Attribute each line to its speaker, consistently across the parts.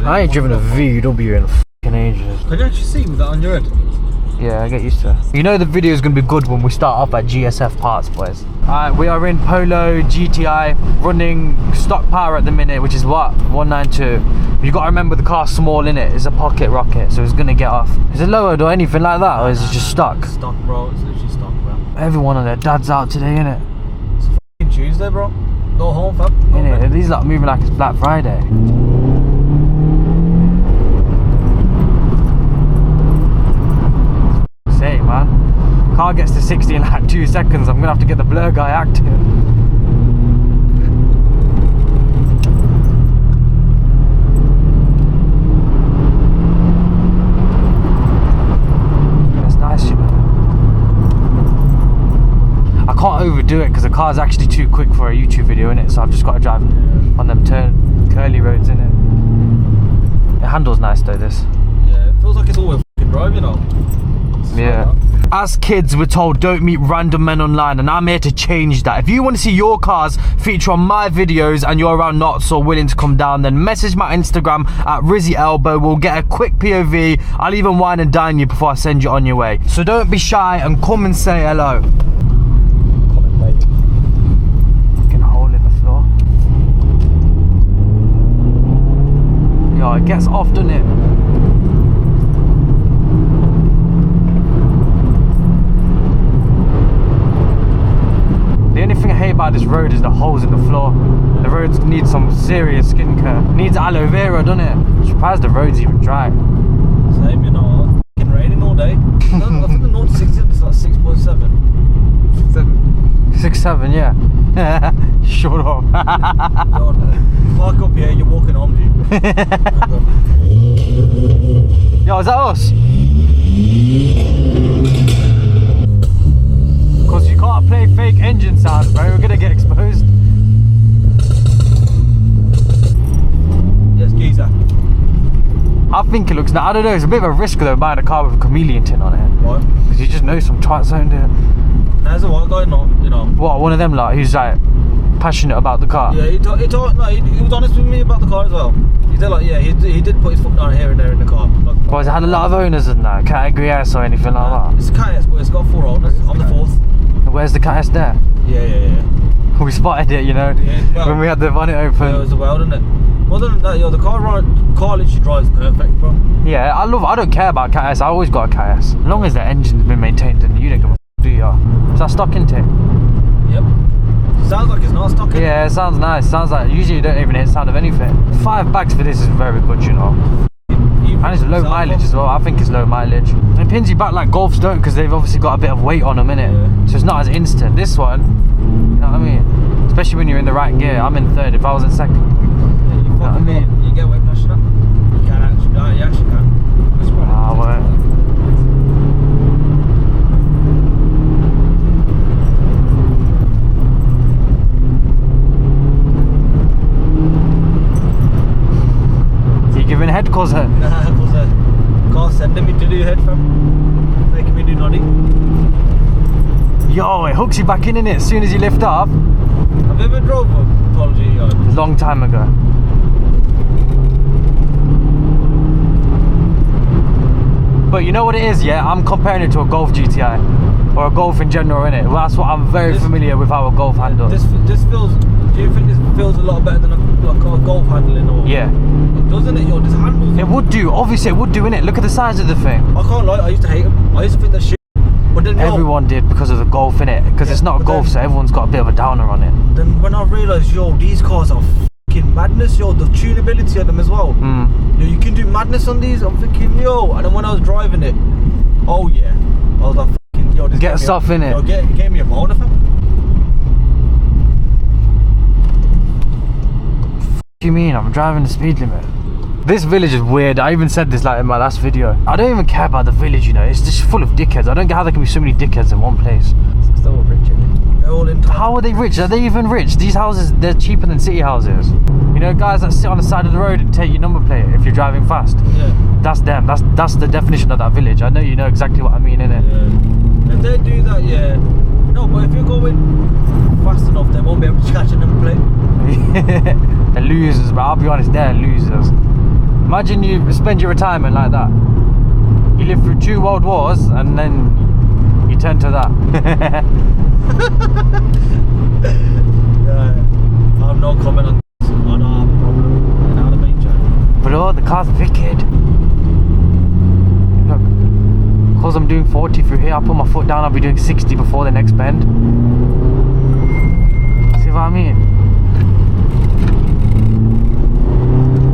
Speaker 1: I ain't driven a VW in f***ing ages.
Speaker 2: Can you actually see with that on your head?
Speaker 1: Yeah, I get used to it. You know the video is going to be good when we start off at GSF parts, boys. Alright, we are in Polo GTI, running stock power at the minute, which is what? 192. You got to remember the car's small in it. It's a pocket rocket, so it's going to get off. Is it lowered or anything like that, or is it just stock?
Speaker 2: Stock, bro. It's literally stock, bro.
Speaker 1: Everyone and their dad's out today, innit?
Speaker 2: It's f***ing Tuesday, bro. Go home, fam.
Speaker 1: Innit? These like moving like it's Black Friday. Say, man. Car gets to 60 in like 2 seconds. I'm gonna have to get the blur guy active. That's nice, you know. I can't overdo it because the car's actually too quick for a YouTube video, innit? So I've just got to drive on them curly roads, innit? It handles nice though, this.
Speaker 2: Yeah, it feels like it's all-wheel f***ing drive, you know.
Speaker 1: Yeah. As kids, we're told don't meet random men online, and I'm here to change that. If you want to see your cars feature on my videos and you're around Knots or willing to come down, then message my Instagram at RizzyElbow. We'll get a quick POV. I'll even wine and dine you before I send you on your way. So don't be shy and come and say hello. Fucking hole in the floor. Yo, it gets off, doesn't it? The only thing I hate about this road is the holes in the floor. The roads need some serious skincare. Needs aloe vera, doesn't it? I'm surprised the road's even dry.
Speaker 2: Same, you know. It's f***ing raining all day. I think the 0 to 60 is like 6.7.
Speaker 1: 6.7, yeah. Shut up.
Speaker 2: Park up here, you're walking home, dude.
Speaker 1: Yo, is that us? Because you can't play fake engine sounds, bro. We're gonna get exposed.
Speaker 2: Yes, geezer.
Speaker 1: I think it looks nice. I don't know. It's a bit of a risk though buying a car with a chameleon tint on it.
Speaker 2: Why?
Speaker 1: Because you just know some twats don't do it.
Speaker 2: There's a white guy, not, you know.
Speaker 1: What, one of them like who's like passionate about the car?
Speaker 2: Yeah, he was honest with me about the car as well. He said like, yeah, he did put his foot down here and there in the car. Like,
Speaker 1: Well, has it had a lot of owners in that? Category S or anything like that?
Speaker 2: it's a Cat S, but it's got 4 owners. I'm the 4th.
Speaker 1: Where's the Cat S there?
Speaker 2: Yeah.
Speaker 1: We spotted it, you know,
Speaker 2: well,
Speaker 1: when we had the bonnet open.
Speaker 2: Yeah, it was a weld, isn't it? Other than that, yo, the car literally drives perfect, bro.
Speaker 1: Yeah, I don't care about Cat S. I always got a Cat S. As long as the engine's been maintained and you don't give a f***, do you? Is that stock intake?
Speaker 2: Yep. Sounds like it's not stock.
Speaker 1: Yeah, it sounds nice. Sounds like usually you don't even hear the sound of anything. 5 bags for this is very good, you know. And it's low mileage as well. I think it's low mileage. And it pins you back like Golfs don't, because they've obviously got a bit of weight on them, innit? Yeah. So it's not as instant. This one, you know what I mean? Especially when you're in the right gear. I'm in 3rd. If I was in 2nd,
Speaker 2: yeah, you know what I mean? You get whiplash in that. You can actually. No, you actually can. That's right.
Speaker 1: Ah, well. Giving head calls her.
Speaker 2: Nah, cause can't send me to do head, fam. Making me do noddy.
Speaker 1: Yo, it hooks you back in it as soon as you lift up.
Speaker 2: Have you ever drove a Polo GTI?
Speaker 1: Long time ago. But you know what it is, yeah? I'm comparing it to a Golf GTI. Or a Golf in general, innit? Well, that's what I'm very familiar with how a Golf handles.
Speaker 2: This feels, do you think this feels a lot better than a Golf handling or?
Speaker 1: Yeah.
Speaker 2: Doesn't it, yo? This handles.
Speaker 1: It would do, obviously it would do, innit? Look at the size of the thing.
Speaker 2: I can't lie, I used to hate them. I used to think that shit. But then
Speaker 1: everyone did because of the Golf, innit? Because it's not a Golf, so everyone's got a bit of a downer on it.
Speaker 2: Then when I realised, yo, these cars are fucking madness, yo, the tunability of them as well. Yo, you can do madness on these. I'm thinking, yo, and then when I was driving it, oh yeah, I was like, fucking, yo, this
Speaker 1: get stuff in it.
Speaker 2: Yo, gave me a boner, fam.
Speaker 1: What do you mean? I'm driving the speed limit. This village is weird. I even said this like in my last video. I don't even care about the village, you know. It's just full of dickheads. I don't get how there can be so many dickheads in one place.
Speaker 2: It's still rich, isn't it? They're all in town.
Speaker 1: How are they rich? Are they even rich? These houses, they're cheaper than city houses. You know, guys that sit on the side of the road and take your number plate if you're driving fast.
Speaker 2: Yeah.
Speaker 1: That's them. That's the definition of that village. I know you know exactly what I mean, innit?
Speaker 2: Yeah. If they do that, yeah. No, but if you're going fast enough, they won't be able to catch a number plate.
Speaker 1: They're losers, but I'll be honest, they're losers. Imagine you spend your retirement like that. You live through 2 world wars and then you turn to that.
Speaker 2: Yeah, I have no comment on this. I don't have a problem. And I'll be joking.
Speaker 1: Bro, the car's wicked. Look, because I'm doing 40 through here, I'll put my foot down, I'll be doing 60 before the next bend. See what I mean?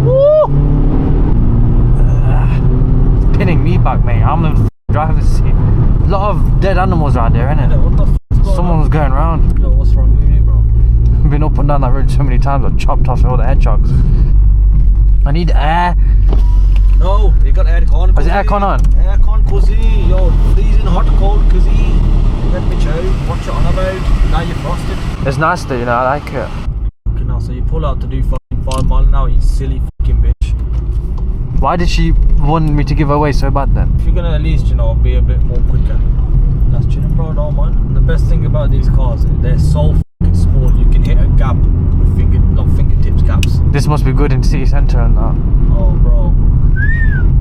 Speaker 1: Woo! It's pinning me back, mate. I'm in the driver's seat. A lot of dead animals around there, innit?
Speaker 2: Yeah, what the f*** is going
Speaker 1: Someone was going around.
Speaker 2: Yo, what's wrong with you, bro?
Speaker 1: I've been up and down that road so many times, I've chopped off all the hedgehogs. I need air.
Speaker 2: No, you got aircon.
Speaker 1: Is the aircon on?
Speaker 2: Aircon, cuzzy. Yo, freezing hot, cold, cuzzy. Let me show you what you're on about. Now you're frosted.
Speaker 1: It's nice though, you know, I like it.
Speaker 2: Okay, now, so you pull out to do fucking 5 miles an hour, you silly fucking bitch.
Speaker 1: Why did she want me to give her away so bad then?
Speaker 2: If you're gonna at least, you know, be a bit more quicker, that's chilling, bro, don't mind. The best thing about these cars, they're so fucking small, you can hit a gap with fingertips gaps.
Speaker 1: This must be good in city centre and that.
Speaker 2: Oh, bro.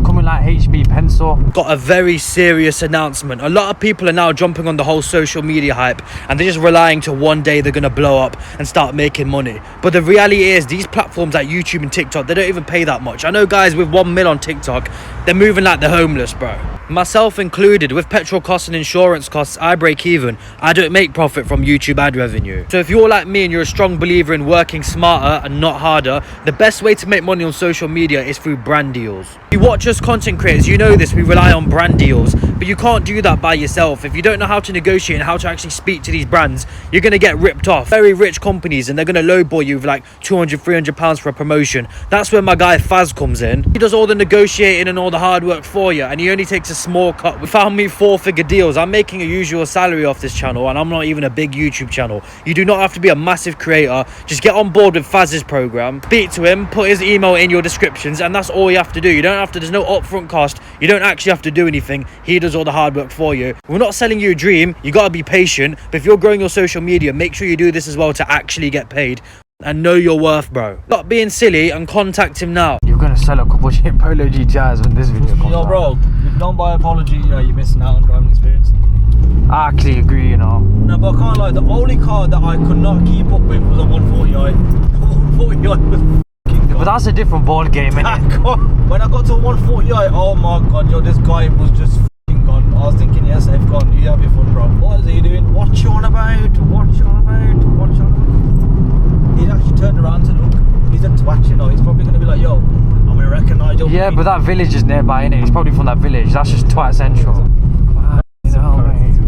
Speaker 1: Coming like HB pencil. Got a very serious announcement. A lot of people are now jumping on the whole social media hype and they're just relying to one day they're gonna blow up and start making money. But the reality is these platforms like YouTube and TikTok, they don't even pay that much. I know guys with 1 mil on TikTok, they're moving like they're homeless, bro. Myself included, with petrol costs and insurance costs, I break even. I don't make profit from YouTube ad revenue. So if you're like me and you're a strong believer in working smarter and not harder, the best way to make money on social media is through brand deals. You watch us content creators, you know this, we rely on brand deals, but you can't do that by yourself. If you don't know how to negotiate and how to actually speak to these brands, you're going to get ripped off. Very rich companies and they're going to lowball you with like 200, 300 pounds for a promotion. That's where my guy Faz comes in. He does all the negotiating and all the hard work for you and he only takes a small cut. We found me 4-figure deals. I'm making a usual salary off this channel and I'm not even a big YouTube channel. You do not have to be a massive creator. Just get on board with Faz's program, speak to him, put his email in your descriptions and that's all you have to do. You don't have to, there's no upfront cost. You don't actually have to do anything. He does all the hard work for you. We're not selling you a dream. You got to be patient. But if you're growing your social media, make sure you do this as well to actually get paid and know your worth, bro. Stop being silly and contact him now. You're going to sell a couple of shit Polo GTIs when this video comes out.
Speaker 2: Yo, bro, if you don't buy a Polo GTI, you're missing out on driving experience.
Speaker 1: I actually agree, you know.
Speaker 2: No, but I can't lie. The only car that I could not keep up with was a 140i. 140i was
Speaker 1: But that's a different ball game, innit?
Speaker 2: When I got to a 140i, oh my god, yo, this guy was just f***ing gone. I was thinking, yes, I've gone. You have your fun, bro. What is he doing? What you on about? What you on about? What you on about? He actually turned around to look. He's a twat, you know. He's probably going to be like, yo, I'm going to recognise you.
Speaker 1: Yeah, but that village is nearby, innit? He's probably from that village. That's just twat central. You know, mate.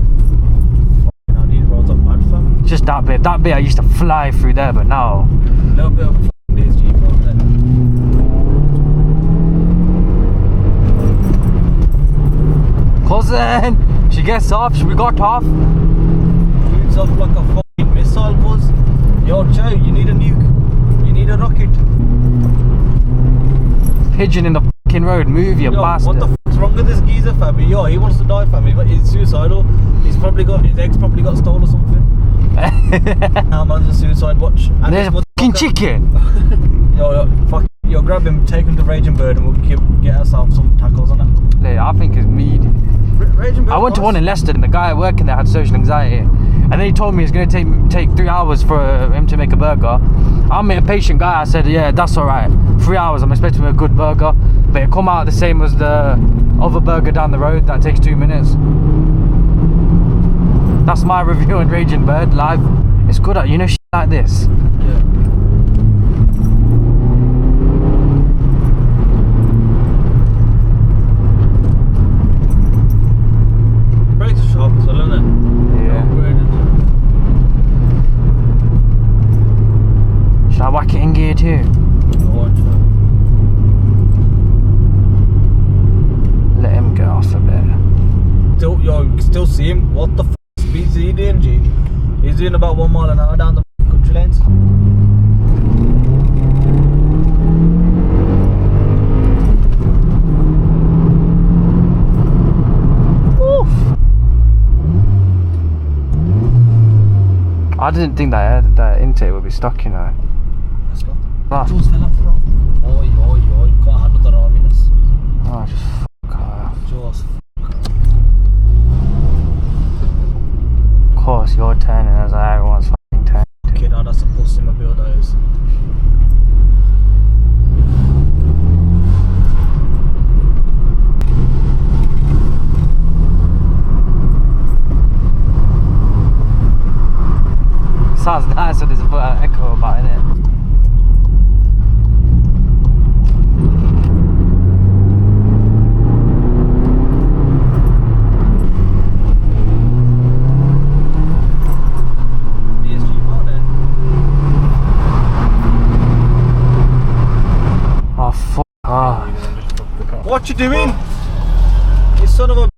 Speaker 2: Now these roads are mad, fam.
Speaker 1: Just that bit. That bit I used to fly through there, but now.
Speaker 2: A little bit of a f***ing DSG from there.
Speaker 1: Cousin, she gets off. We got off.
Speaker 2: Shoots off like a fucking missile, buzz. Yo, Chow, you need a nuke. You need a rocket.
Speaker 1: Pigeon in the fucking road. Move, you bastard.
Speaker 2: What the fuck's wrong with this geezer, fam? Yo, he wants to die, fam. He's suicidal. He's probably got his ex probably got stolen or something. Now man's a suicide watch. And
Speaker 1: there's a fucking chicken.
Speaker 2: Yo, fuck. Yo, grab him, take him to Raging Bird, and we'll get ourselves some tackles on that.
Speaker 1: Yeah, I think it's meaty.
Speaker 2: Raging Bird.
Speaker 1: I went to one in Leicester, and the guy working there had social anxiety, and then he told me it's going to take 3 hours for him to make a burger. I'm a patient guy. I said, yeah, that's all right. 3 hours. I'm expecting a good burger, but it come out the same as the other burger down the road that takes 2 minutes. That's my review on Raging Bird live. It's good at, you know, shit like this.
Speaker 2: Yeah. Brakes are sharp as well, isn't it?
Speaker 1: Yeah. Should I whack it in gear too? Let him get off a bit.
Speaker 2: Yo, you can still see him. What the f speed is he doing, G? He's doing about 1 mile an hour down the country lanes.
Speaker 1: Oof. I didn't think that intake would be stuck, you know.
Speaker 2: Let's go.
Speaker 1: Ah.
Speaker 2: Oi, oi, oi, can't handle that on.
Speaker 1: Sounds nice when there's a bit of echo about it. Oh fuck off.
Speaker 2: What you doing? You son of a